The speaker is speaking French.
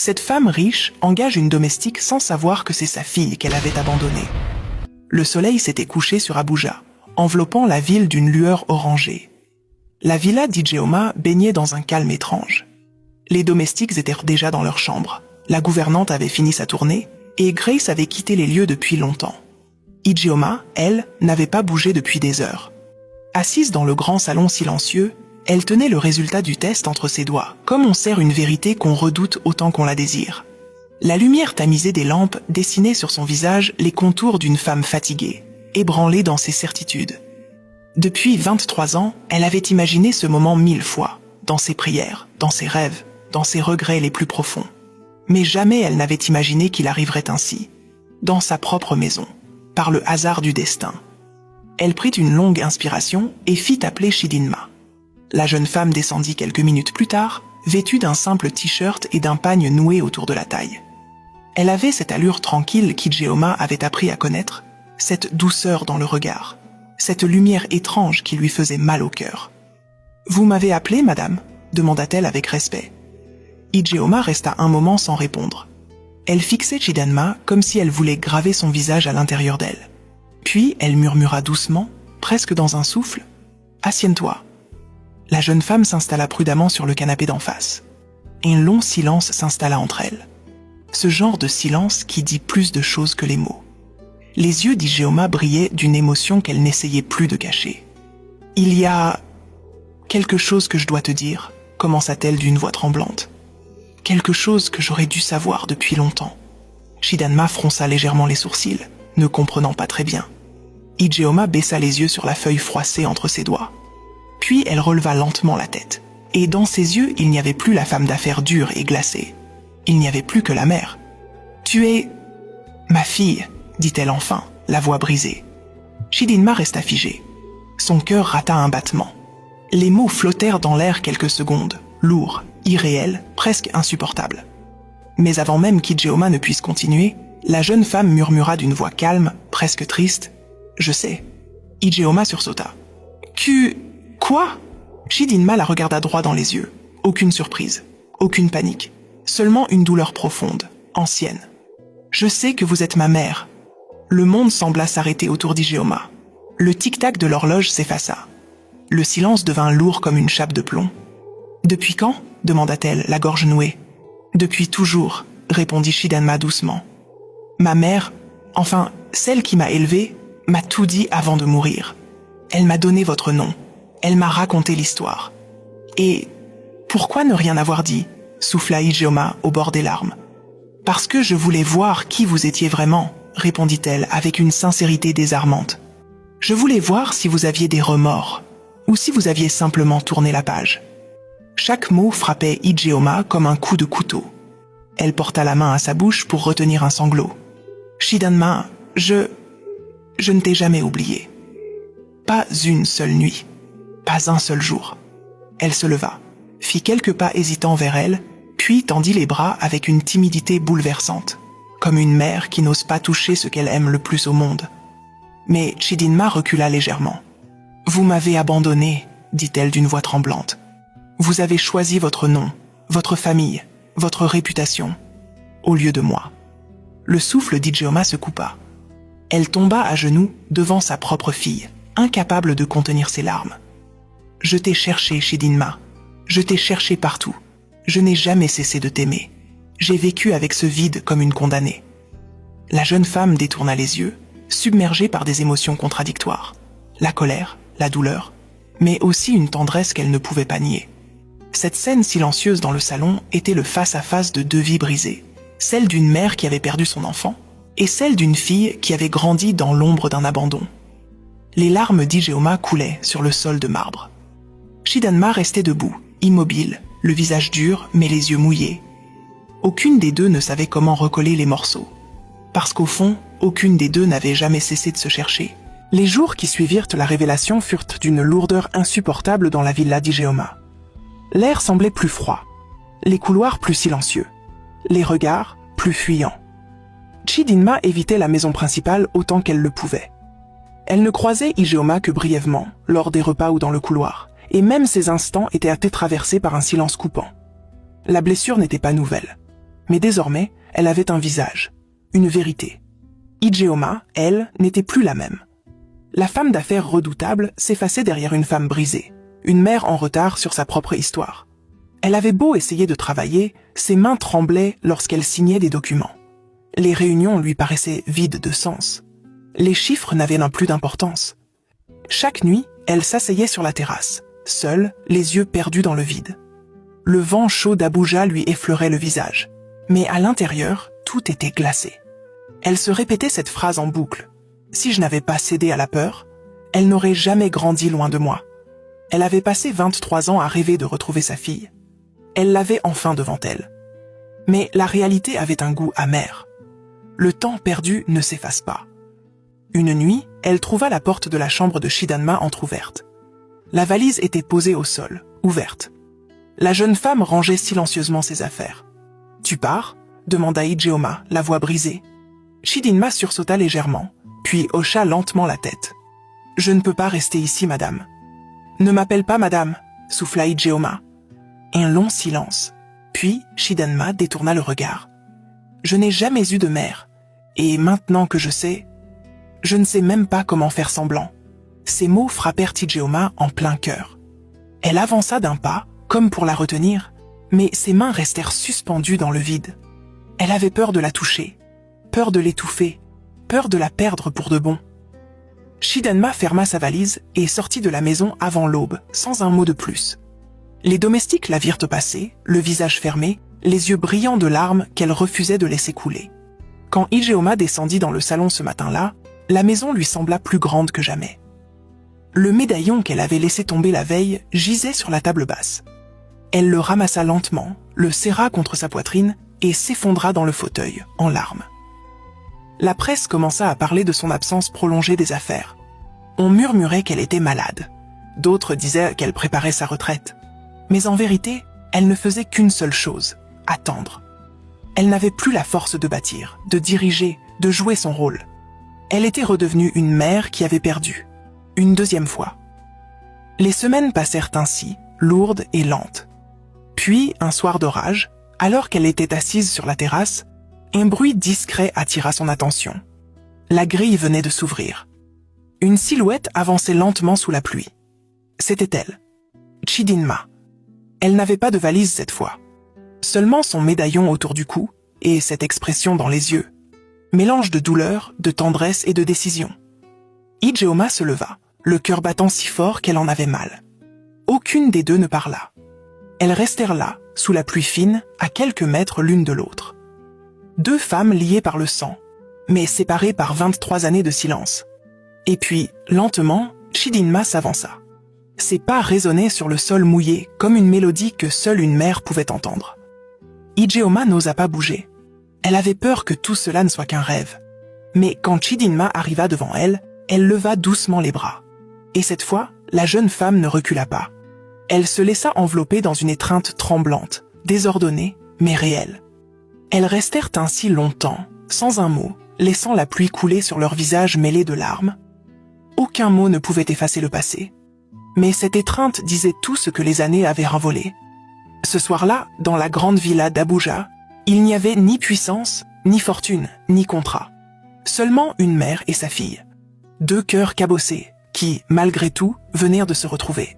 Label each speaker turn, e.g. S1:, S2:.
S1: Cette femme riche engage une domestique sans savoir que c'est sa fille qu'elle avait abandonnée. Le soleil s'était couché sur Abuja, enveloppant la ville d'une lueur orangée. La villa d'Ijeoma baignait dans un calme étrange. Les domestiques étaient déjà dans leur chambre. La gouvernante avait fini sa tournée et Grace avait quitté les lieux depuis longtemps. Ijeoma, elle, n'avait pas bougé depuis des heures. Assise dans le grand salon silencieux, elle tenait le résultat du test entre ses doigts, comme on serre une vérité qu'on redoute autant qu'on la désire. La lumière tamisée des lampes dessinait sur son visage les contours d'une femme fatiguée, ébranlée dans ses certitudes. Depuis 23 ans, elle avait imaginé ce moment 1000 fois, dans ses prières, dans ses rêves, dans ses regrets les plus profonds. Mais jamais elle n'avait imaginé qu'il arriverait ainsi, dans sa propre maison, par le hasard du destin. Elle prit une longue inspiration et fit appeler Chidinma. La jeune femme descendit quelques minutes plus tard, vêtue d'un simple t-shirt et d'un pagne noué autour de la taille. Elle avait cette allure tranquille qu'Ijeoma avait appris à connaître, cette douceur dans le regard, cette lumière étrange qui lui faisait mal au cœur. « Vous m'avez appelé, madame ?» demanda-t-elle avec respect. Ijeoma resta un moment sans répondre. Elle fixait Chidinma comme si elle voulait graver son visage à l'intérieur d'elle. Puis elle murmura doucement, presque dans un souffle, « Assieds-toi ». La jeune femme s'installa prudemment sur le canapé d'en face. Un long silence s'installa entre elles. Ce genre de silence qui dit plus de choses que les mots. Les yeux d'Ijeoma brillaient d'une émotion qu'elle n'essayait plus de cacher. « Il y a quelque chose que je dois te dire », commença-t-elle d'une voix tremblante. « Quelque chose que j'aurais dû savoir depuis longtemps. » Chidinma fronça légèrement les sourcils, ne comprenant pas très bien. Ijeoma baissa les yeux sur la feuille froissée entre ses doigts. Puis elle releva lentement la tête. Et dans ses yeux, il n'y avait plus la femme d'affaires dure et glacée. Il n'y avait plus que la mère. « Tu es... ma fille », dit-elle enfin, la voix brisée. Chidinma resta figée. Son cœur rata un battement. Les mots flottèrent dans l'air quelques secondes, lourds, irréels, presque insupportables. Mais avant même qu'Ijeoma ne puisse continuer, la jeune femme murmura d'une voix calme, presque triste, « Je sais ». Ijeoma sursauta. « Quoi ?» Chidinma la regarda droit dans les yeux. Aucune surprise, aucune panique, seulement une douleur profonde, ancienne. « Je sais que vous êtes ma mère. » Le monde sembla s'arrêter autour d'Ijeoma. Le tic-tac de l'horloge s'effaça. Le silence devint lourd comme une chape de plomb. « Depuis quand ?» demanda-t-elle, la gorge nouée. « Depuis toujours », répondit Chidinma doucement. « Ma mère, enfin, celle qui m'a élevée, m'a tout dit avant de mourir. Elle m'a donné votre nom. Elle m'a raconté l'histoire. Et pourquoi ne rien avoir dit ?» souffla Ijeoma au bord des larmes. « Parce que je voulais voir qui vous étiez vraiment, » répondit-elle avec une sincérité désarmante. « Je voulais voir si vous aviez des remords, ou si vous aviez simplement tourné la page. » Chaque mot frappait Ijeoma comme un coup de couteau. Elle porta la main à sa bouche pour retenir un sanglot. « Chidinma, je ne t'ai jamais oublié. Pas une seule nuit. Pas un seul jour. » Elle se leva, fit quelques pas hésitants vers elle, puis tendit les bras avec une timidité bouleversante, comme une mère qui n'ose pas toucher ce qu'elle aime le plus au monde. Mais Chidinma recula légèrement. « Vous m'avez abandonné, » dit-elle d'une voix tremblante. « Vous avez choisi votre nom, votre famille, votre réputation, au lieu de moi. » Le souffle d'Ijeoma se coupa. Elle tomba à genoux devant sa propre fille, incapable de contenir ses larmes. « Je t'ai cherché, Chidinma. Je t'ai cherché partout. Je n'ai jamais cessé de t'aimer. J'ai vécu avec ce vide comme une condamnée. » La jeune femme détourna les yeux, submergée par des émotions contradictoires. La colère, la douleur, mais aussi une tendresse qu'elle ne pouvait pas nier. Cette scène silencieuse dans le salon était le face-à-face de deux vies brisées. Celle d'une mère qui avait perdu son enfant, et celle d'une fille qui avait grandi dans l'ombre d'un abandon. Les larmes d'Ijeoma coulaient sur le sol de marbre. Chidinma restait debout, immobile, le visage dur mais les yeux mouillés. Aucune des deux ne savait comment recoller les morceaux. Parce qu'au fond, aucune des deux n'avait jamais cessé de se chercher. Les jours qui suivirent la révélation furent d'une lourdeur insupportable dans la villa d'Ijeoma. L'air semblait plus froid, les couloirs plus silencieux, les regards plus fuyants. Chidinma évitait la maison principale autant qu'elle le pouvait. Elle ne croisait Ijeoma que brièvement, lors des repas ou dans le couloir, et même ces instants étaient traversés par un silence coupant. La blessure n'était pas nouvelle. Mais désormais, elle avait un visage, une vérité. Ijeoma, elle, n'était plus la même. La femme d'affaires redoutable s'effaçait derrière une femme brisée, une mère en retard sur sa propre histoire. Elle avait beau essayer de travailler, ses mains tremblaient lorsqu'elle signait des documents. Les réunions lui paraissaient vides de sens. Les chiffres n'avaient plus d'importance. Chaque nuit, elle s'asseyait sur la terrasse, seule, les yeux perdus dans le vide. Le vent chaud d'Abuja lui effleurait le visage, mais à l'intérieur, tout était glacé. Elle se répétait cette phrase en boucle. Si je n'avais pas cédé à la peur, elle n'aurait jamais grandi loin de moi. Elle avait passé 23 ans à rêver de retrouver sa fille. Elle l'avait enfin devant elle. Mais la réalité avait un goût amer. Le temps perdu ne s'efface pas. Une nuit, elle trouva la porte de la chambre de Shidanma entr'ouverte. La valise était posée au sol, ouverte. La jeune femme rangeait silencieusement ses affaires. « Tu pars ?» demanda Ijeoma, la voix brisée. Shidanma sursauta légèrement, puis hocha lentement la tête. « Je ne peux pas rester ici, madame. »« Ne m'appelle pas madame » souffla Ijeoma. Un long silence. Puis Shidanma détourna le regard. « Je n'ai jamais eu de mère, et maintenant que je sais, je ne sais même pas comment faire semblant. » Ces mots frappèrent Ijeoma en plein cœur. Elle avança d'un pas, comme pour la retenir, mais ses mains restèrent suspendues dans le vide. Elle avait peur de la toucher, peur de l'étouffer, peur de la perdre pour de bon. Shidanma ferma sa valise et sortit de la maison avant l'aube, sans un mot de plus. Les domestiques la virent passer, le visage fermé, les yeux brillants de larmes qu'elle refusait de laisser couler. Quand Ijeoma descendit dans le salon ce matin-là, la maison lui sembla plus grande que jamais. Le médaillon qu'elle avait laissé tomber la veille gisait sur la table basse. Elle le ramassa lentement, le serra contre sa poitrine et s'effondra dans le fauteuil, en larmes. La presse commença à parler de son absence prolongée des affaires. On murmurait qu'elle était malade. D'autres disaient qu'elle préparait sa retraite. Mais en vérité, elle ne faisait qu'une seule chose, attendre. Elle n'avait plus la force de bâtir, de diriger, de jouer son rôle. Elle était redevenue une mère qui avait perdu. Une deuxième fois. Les semaines passèrent ainsi, lourdes et lentes. Puis, un soir d'orage, alors qu'elle était assise sur la terrasse, un bruit discret attira son attention. La grille venait de s'ouvrir. Une silhouette avançait lentement sous la pluie. C'était elle, Chidinma. Elle n'avait pas de valise cette fois. Seulement son médaillon autour du cou et cette expression dans les yeux. Mélange de douleur, de tendresse et de décision. Ijeoma se leva, le cœur battant si fort qu'elle en avait mal. Aucune des deux ne parla. Elles restèrent là, sous la pluie fine, à quelques mètres l'une de l'autre. Deux femmes liées par le sang, mais séparées par 23 années de silence. Et puis, lentement, Chidinma s'avança. Ses pas résonnaient sur le sol mouillé, comme une mélodie que seule une mère pouvait entendre. Ijeoma n'osa pas bouger. Elle avait peur que tout cela ne soit qu'un rêve. Mais quand Chidinma arriva devant elle, elle leva doucement les bras. Et cette fois, la jeune femme ne recula pas. Elle se laissa envelopper dans une étreinte tremblante, désordonnée, mais réelle. Elles restèrent ainsi longtemps, sans un mot, laissant la pluie couler sur leurs visages mêlés de larmes. Aucun mot ne pouvait effacer le passé. Mais cette étreinte disait tout ce que les années avaient ravolé. Ce soir-là, dans la grande villa d'Abuja, il n'y avait ni puissance, ni fortune, ni contrat. Seulement une mère et sa fille. Deux cœurs cabossés, qui, malgré tout, venèrent de se retrouver.